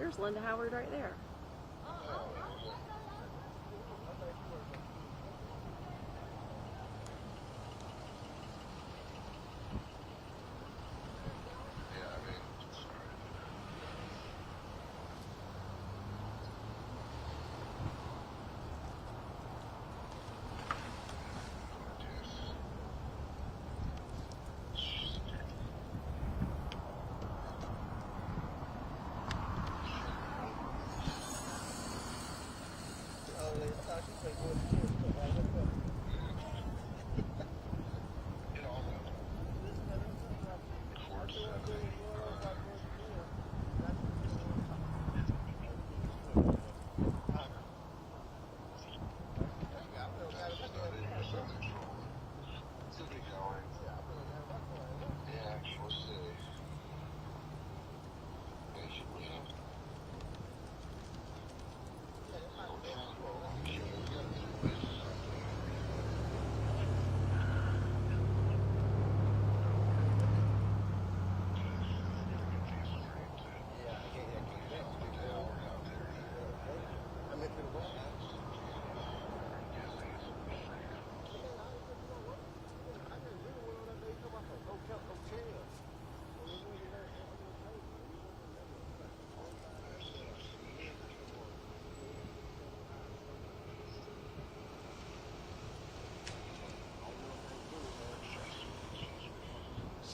There's Linda Howard right there.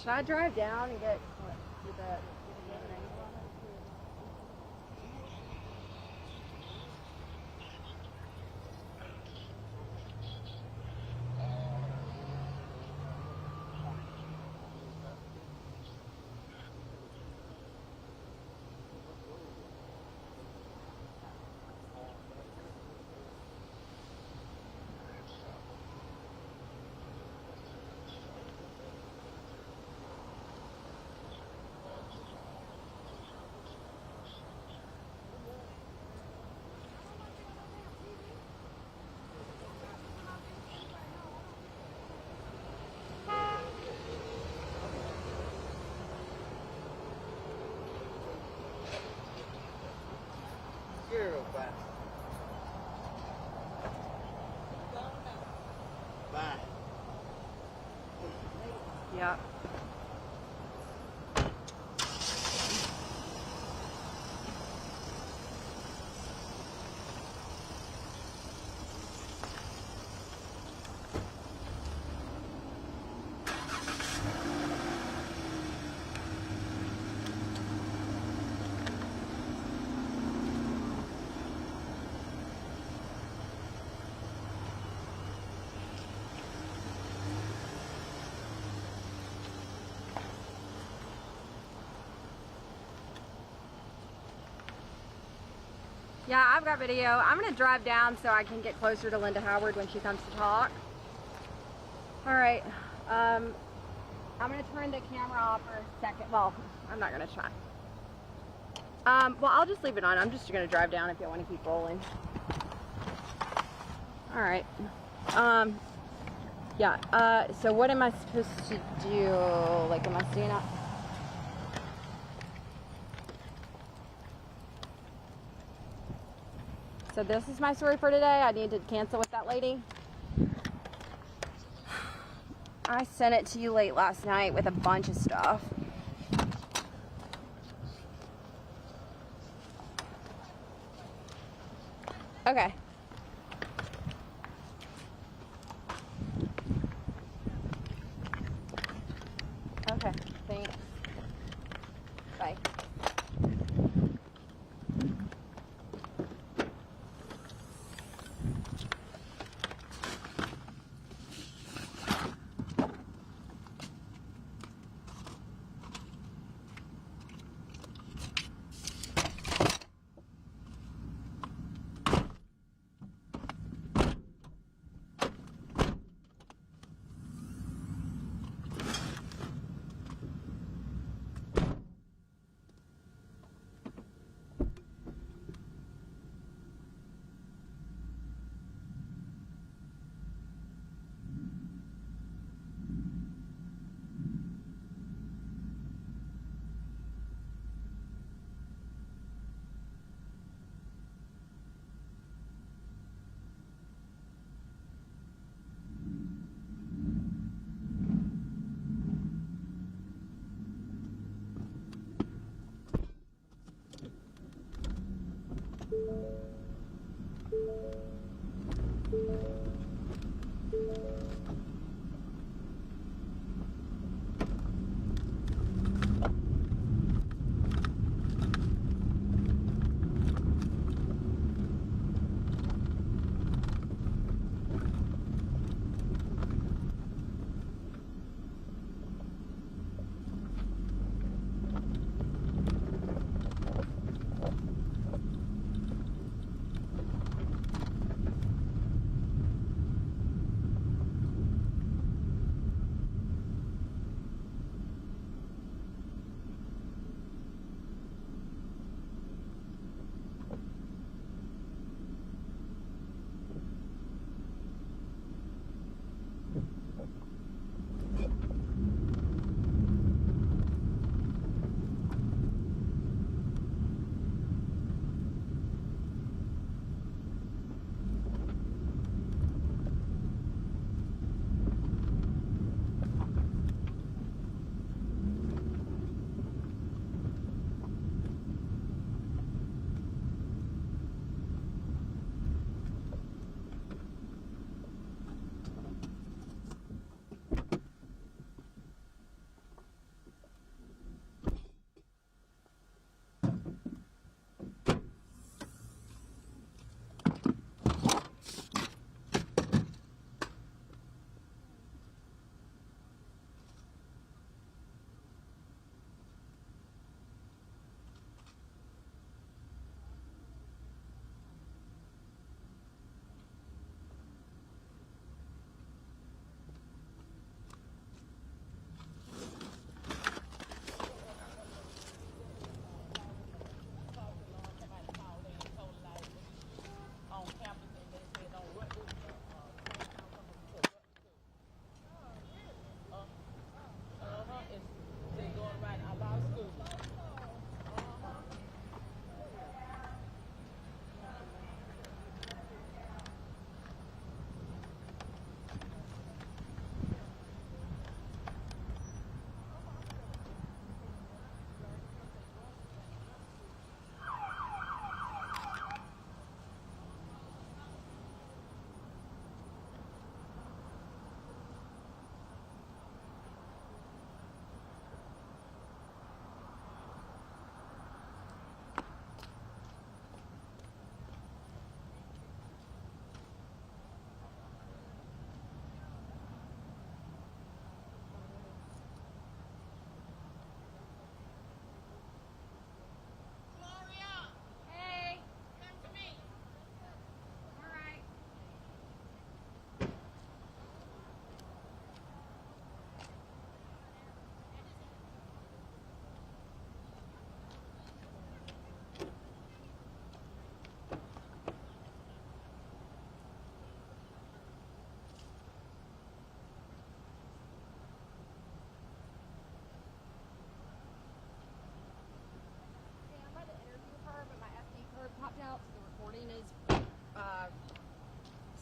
Should I drive down and get the Girl, bye. Bye. Yeah. Yeah, I've got video. I'm going to drive down so I can get closer to Linda Howard when she comes to talk. All right. I'm going to turn the camera off for a second. Well, I'm not going to try. Well, I'll just leave it on. I'm just going to drive down if you want to keep rolling. All right. Yeah. So what am I supposed to do? Like, am I staying up? So this is my story for today. I need to cancel with that lady. I sent it to you late last night with a bunch of stuff. Okay. Okay, thanks. Bye.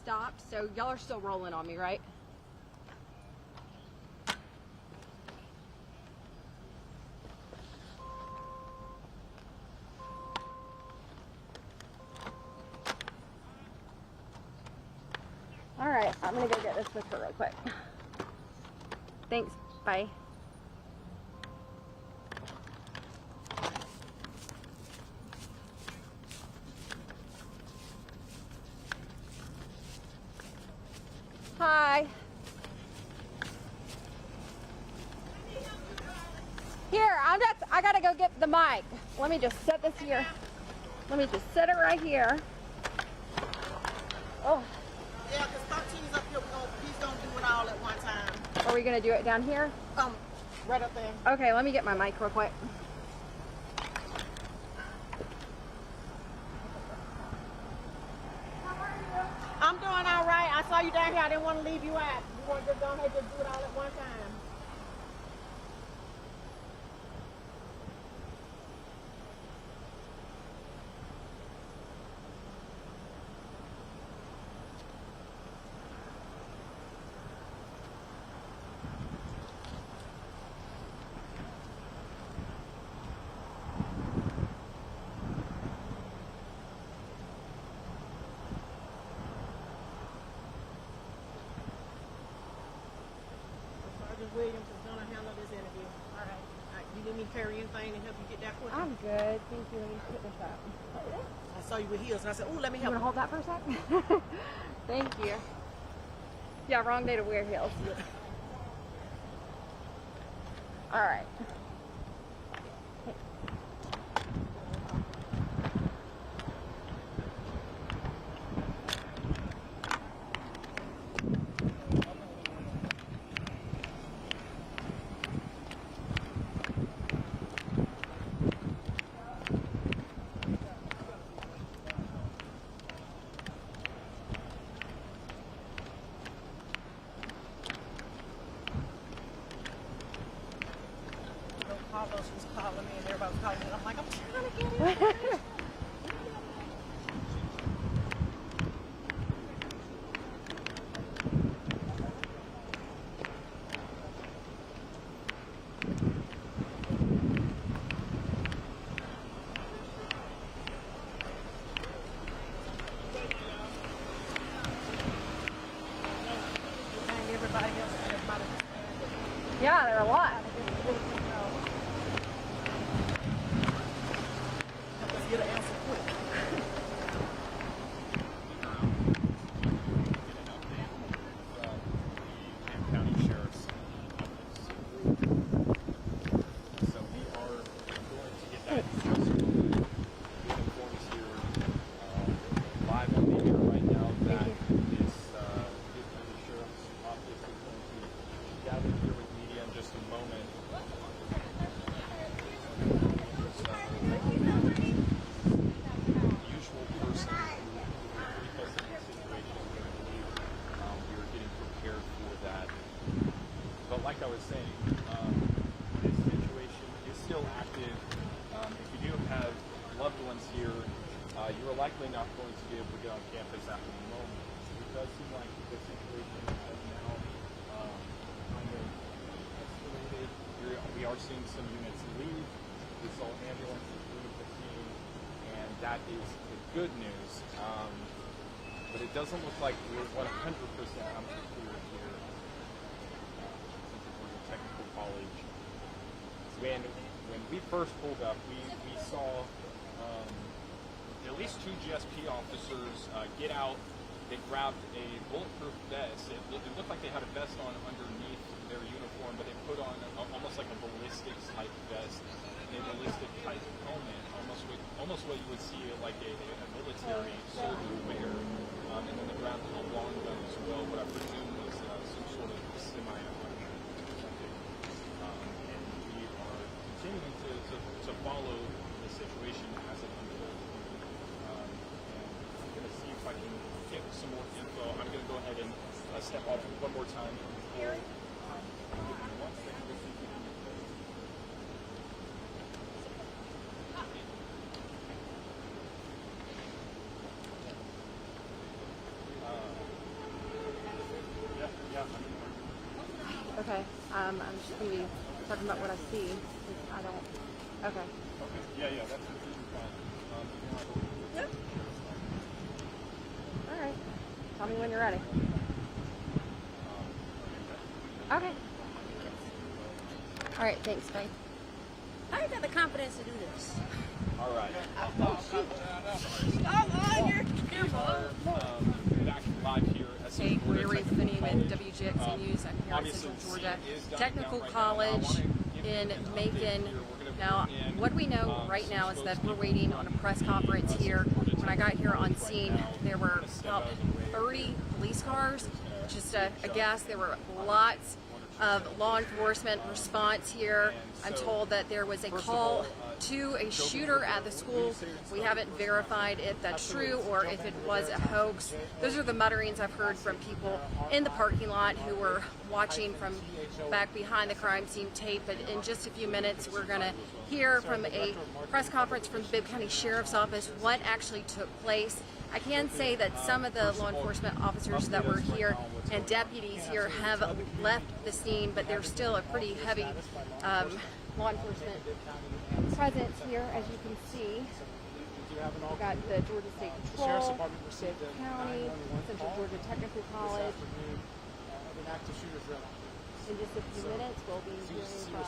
stopped, so y'all are still rolling on me, right? All right, I'm gonna go get this with her real quick. Thanks, bye. Hi. Here, I gotta go get the mic. Let me just set this here. Let me just set it right here. Oh. Yeah, because 13's up here. Please don't do it all at one time. Are we gonna do it down here? Right up there. Okay, let me get my mic real quick. I'm doing all right. I saw you down here. I didn't want to leave you out. You want to just go ahead and just do it all at one time. Sergeant Williams is going to handle this interview. All right. You need me to carry anything to help you get that quicker? I'm good, thank you. Let me put this up. I saw you with heels, and I said, "Ooh, let me You help." wanna hold that for a sec? Thank you. Yeah, wrong day to wear heels. All right. Carlos was calling me, and everybody was calling me. And I'm like, I'm trying to get in. Everybody else, everybody. Yeah, there are a lot. Let's get an answer quick. County Sheriff's Office. So we are going to get that uniforms here live on the air right now. That is County Sheriff's Office is going to gather here with media in just a moment. Usual person who briefed us in this situation. We were getting prepared for that. But like I was saying, this situation is still active. If you do have loved ones here, you are likely not going to be able to get on campus at the moment. It does seem like the situation has now kind of escalated. We are seeing some units leave. We saw ambulances leave the scene, and that is the good news. But it doesn't look like we're 100% clear here. Since it was a technical college. When we first pulled up, we saw at least 2 GSP officers get out. They grabbed a bulletproof vest. It looked like they had a vest on underneath their uniform, but they put on almost like a ballistics type vest and a ballistic type helmet, almost what you would see like a military soldier wear. And then they grabbed a long gun as well, what I presume was some sort of semi-automatic or something. And we are continuing to follow the situation as it unfolds. And I'm going to see if I can get some more info. I'm going to go ahead and step off one more time. Give me 1 second to see if we can get this. Okay. I'm just gonna be talking about what I see. I don't. Okay. Okay. Yeah, that's completely fine. Yep. All right. Tell me when you're ready. Okay. All right. Thanks. Bye. I ain't got the confidence to do this. All right. Oh, you're Back live here at Hey, Central we're Georgia Finney Technical with College. WGXA News. I'm here at Obviously, Central the Georgia scene is dying Technical down right College now. I wanna give in you an update Macon. here. We're gonna Now, bring in, what we know right now is that we're waiting on a press conference here. When I got here on scene, there were about 30 police cars. Just a guess. There were lots of law enforcement response here. I'm told that there was a call to a shooter at the school. We haven't verified if that's true or if it was a hoax. Those are the mutterings I've heard from people in the parking lot who were watching from back behind the crime scene tape. But in just a few minutes, we're going to hear from a press conference from the Bibb County Sheriff's Office what actually took place. I can say that some of the law enforcement officers that were here and deputies here have left the scene, but there's still a pretty heavy law enforcement presence here, as you can see. We've got the Georgia State Patrol, Bibb County, Central Georgia Technical College. In just a few minutes, we'll be hearing from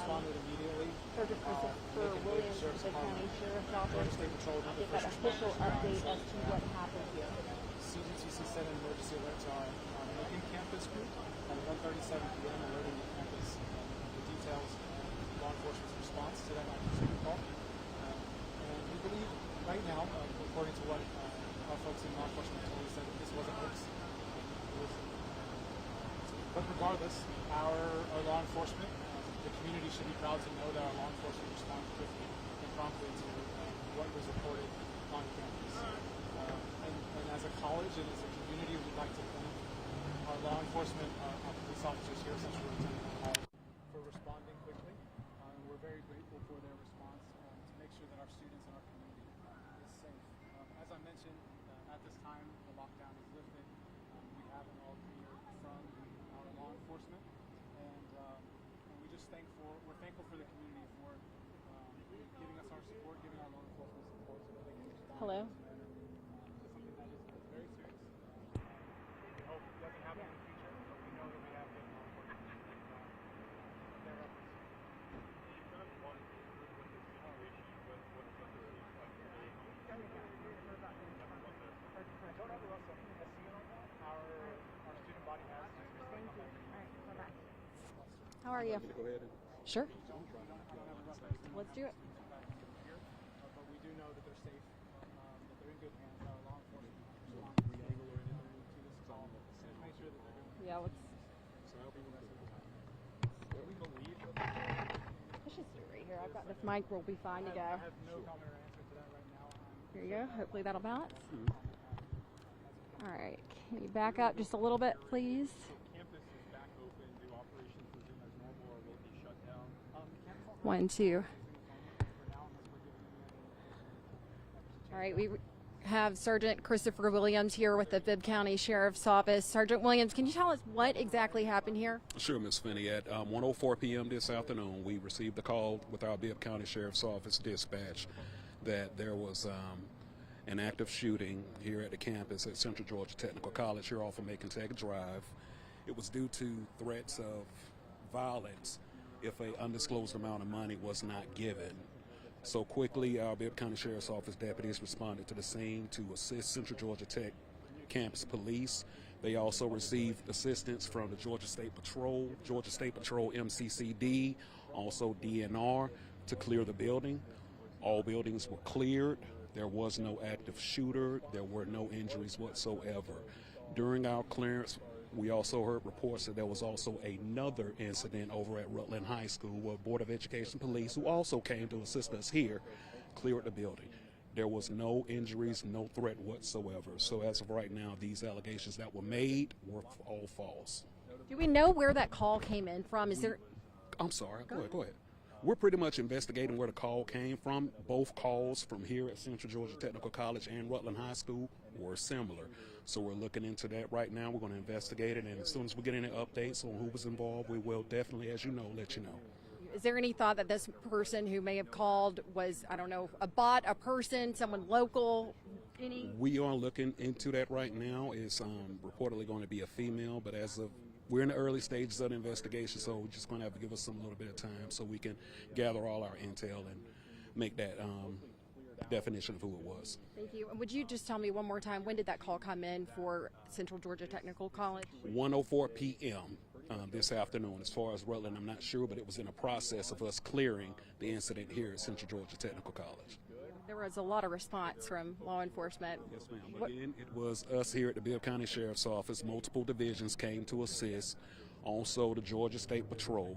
Sergeant Christopher Williams of the County Sheriff's Office to get that official update as to what happened here. CGTC sent an emergency alert to our Macon campus group at 1:37 p.m. alerting the campus the details of law enforcement's response to that 911 call. And we believe right now, according to what our folks in law enforcement told us, that this was a hoax. But regardless, our law enforcement, the community should be proud to know that our law enforcement responded quickly and promptly to what was reported on campus. And as a college and as a community, we'd like to thank our law enforcement, our police officers here at Central Georgia Technical College for responding quickly. And we're very grateful for their response to make sure that our students and our community is safe. As I mentioned, at this time, the lockdown is lifted. We have an all clear from our law enforcement, and we're thankful for the community for giving us our support, giving our law enforcement support so that they can respond. Hello. To something that is very serious. We hope it doesn't happen in the future, but we know that we have good law enforcement. Their efforts. You've done one with this situation, but what does this look like today? Don't ever rustle. Our student body has. How are you? Go ahead and Sure. don't ever rustle. Let's do it. But we do know that they're safe, that they're in good hands. Our law enforcement responded to this call. And make sure that they're doing Yeah, let's. so. I hope you guys have a good time. We believe Let's just do it right here. I've got this mic. We'll be fine to go. I have no comment or answer to that right now. Here you go. Hopefully that'll balance. All right. Can you back up just a little bit, please? campus is back open. Do operations resume as normal, or will it be shut down? 1, 2. All right. We have Sergeant Christopher Williams here with the Bibb County Sheriff's Office. Sergeant Williams, can you tell us what exactly happened here? Sure, Ms. Finney. At 1:04 p.m. this afternoon, we received a call with our Bibb County Sheriff's Office dispatch that there was an active shooting here at the campus at Central Georgia Technical College here off of Macon Tech Drive. It was due to threats of violence if an undisclosed amount of money was not given. So quickly, our Bibb County Sheriff's Office deputies responded to the scene to assist Central Georgia Tech campus police. They also received assistance from the Georgia State Patrol MCCD, also DNR, to clear the building. All buildings were cleared. There was no active shooter. There were no injuries whatsoever. During our clearance, we also heard reports that there was also another incident over at Rutland High School where Board of Education Police, who also came to assist us here, cleared the building. There was no injuries, no threat whatsoever. So as of right now, these allegations that were made were all false. Do we know where that call came in from? Is there? I'm sorry. Go ahead. We're pretty much investigating where the call came from. Both calls from here at Central Georgia Technical College and Rutland High School were similar. So we're looking into that right now. We're going to investigate it, and as soon as we get any updates on who was involved, we will definitely, as you know, let you know. Is there any thought that this person who may have called was, I don't know, a bot, a person, someone local? Any? We are looking into that right now. It's reportedly going to be a female, but as of we're in the early stages of the investigation, so we're just going to have to give us a little bit of time so we can gather all our intel and make that definition of who it was. Thank you. And would you just tell me one more time, when did that call come in for Central Georgia Technical College? 1:04 p.m. This afternoon. As far as Rutland, I'm not sure, but it was in a process of us clearing the incident here at Central Georgia Technical College. There was a lot of response from law enforcement. Yes, ma'am. Again, it was us here at the Bibb County Sheriff's Office. Multiple divisions came to assist. Also, the Georgia State Patrol,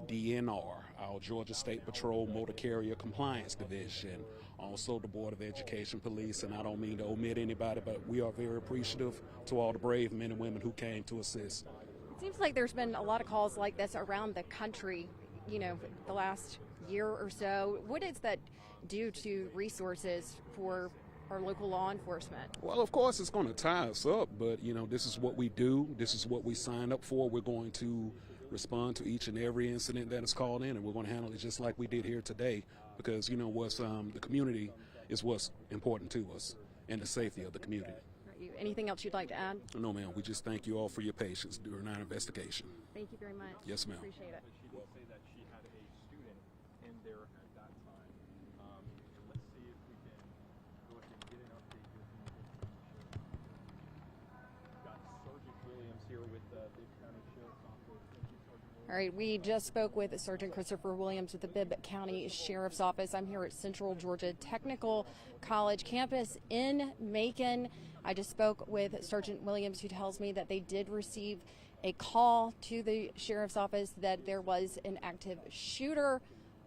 DNR, our Georgia State Patrol Motor Carrier Compliance Division, also the Board of Education Police, and I don't mean to omit anybody, but we are very appreciative to all the brave men and women who came to assist. It seems like there's been a lot of calls like this around the country, you know, the last year or so. What is that due to resources for our local law enforcement? Well, of course, it's going to tie us up, but, you know, this is what we do. This is what we signed up for. We're going to respond to each and every incident that is called in, and we're going to handle it just like we did here today because, you know, what's the community is what's important to us and the safety of the community. Anything else you'd like to add? No, ma'am. We just thank you all for your patience during our investigation. Thank you very much. Yes, ma'am. Appreciate it. She did say that she had a student in there at that time. Let's see if we can go ahead and get an update here from the We've got Sergeant Williams here with the Bibb County Sheriff's Office. Thank you, Sergeant Williams. All right, we just spoke with Sergeant Christopher Williams with the Bibb County Sheriff's Office. I'm here at Central Georgia Technical College campus in Macon. I just spoke with Sergeant Williams, who tells me that they did receive a call to the Sheriff's Office that there was an active shooter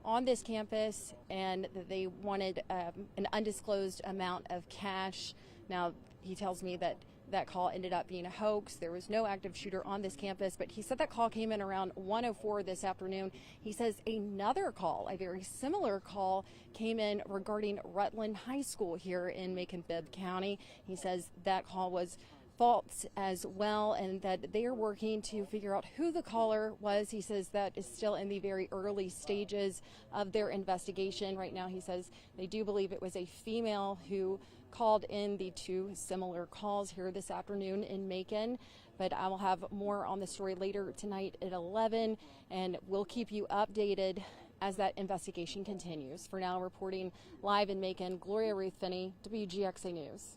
on this campus and that they wanted an undisclosed amount of cash. Now, he tells me that that call ended up being a hoax. There was no active shooter on this campus, but he said that call came in around 1:04 this afternoon. He says another call, a very similar call, came in regarding Rutland High School here in Macon-Bibb County. He says that call was false as well and that they are working to figure out who the caller was. He says that is still in the very early stages of their investigation. Right now, he says they do believe it was a female who called in the two similar calls here this afternoon in Macon. But I will have more on the story later tonight at 11, and we'll keep you updated as that investigation continues. For now, reporting live in Macon, Gloria Ruth Finney, WGXA News.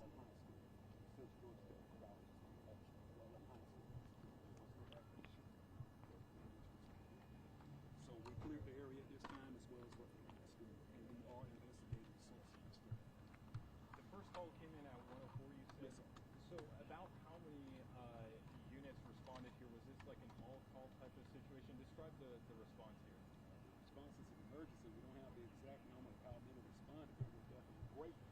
So we cleared the area at this time as well as what we asked to, and we are investigating the source of this. The first call came in at 1:04, you said? Yes, sir. So about how many units responded here? Was this like an all-call type of situation? Describe the response here. Response is an emergency. We don't have the exact number of how many responded, but we're definitely grateful